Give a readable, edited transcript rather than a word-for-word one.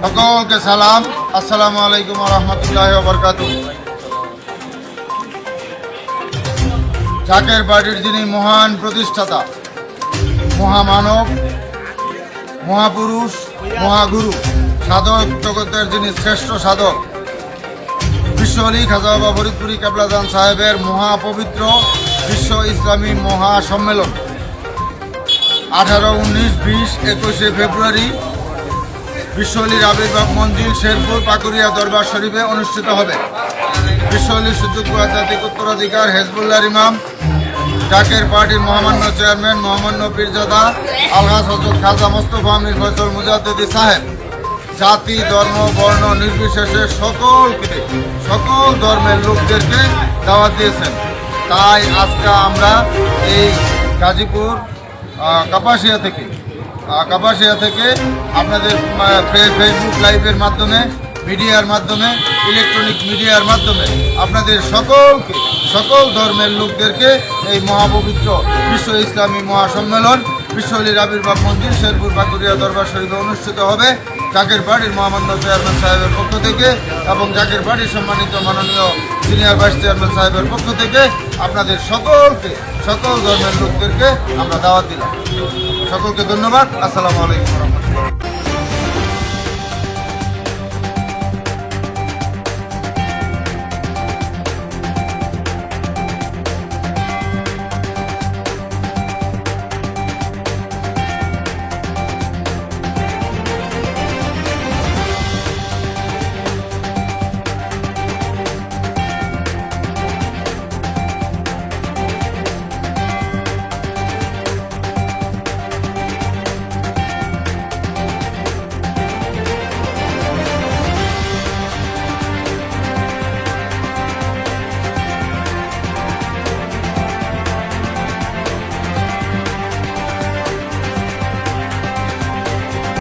সকলকে সালাম। আসসালামু আলাইকুম ওয়া রাহমাতুল্লাহি ওয়া বারাকাতুহু। জাকের পার্টির যিনি মহান প্রতিষ্ঠাতা, মহামানব, মহাপুরুষ, মহাগুরু, সাধক জগতের যিনি শ্রেষ্ঠ সাধক, বিশ্ব আলী খাজা বাবা ফরিদপুরি কেবলাজান সাহেবের মহাপবিত্র বিশ্ব ইসলামী মহাসম্মেলন 18, 19, 20, 21 ফেব্রুয়ারি বিশ্ব আলীর আবির্ভাব মঞ্জিল শেরপুর পাকুরিয়া দরবার শরীফে অনুষ্ঠিত হবে। বিশ্ব আলীর সুযোগ্য আধ্যাত্মিক উত্তরাধিকার হেজবুল্লাহর ইমাম, জাকের পার্টির মহামান্য চেয়ারম্যান মহামান্য পীরজাদা আলহাজ হযরত খাজা মোস্তফা মীর ফয়সল মুজাদ্দিদি সাহেব জাতি, ধর্ম, বর্ণ নির্বিশেষে সকল ধর্মের লোকদেরকে দাওয়াত দিয়েছেন। তাই আজকে আমরা এই গাজীপুর কাপাসিয়া থেকে আপনাদের ফেসবুক লাইভের মাধ্যমে, মিডিয়ার মাধ্যমে, ইলেকট্রনিক মিডিয়ার মাধ্যমে আপনাদের সকল ধর্মের লোকদেরকে এই মহাপবিত্র বিশ্ব ইসলামী মহাসম্মেলন বিশ্ব আলীর আবির্ভাব মঞ্জিল শেরপুর পাকুরিয়া দরবার শরীফে অনুষ্ঠিত হবে। জাকের পার্টির মহামান্য চেয়ারম্যান সাহেবের পক্ষ থেকে এবং জাকের পার্টির সম্মানিত মাননীয় সিনিয়র ভাইস চেয়ারম্যান সাহেবের পক্ষ থেকে আপনাদের সকল ধর্মের লোকদেরকে আমরা দাওয়াত দিলাম। সকলকে ধন্যবাদ। আসসালামু আলাইকুম।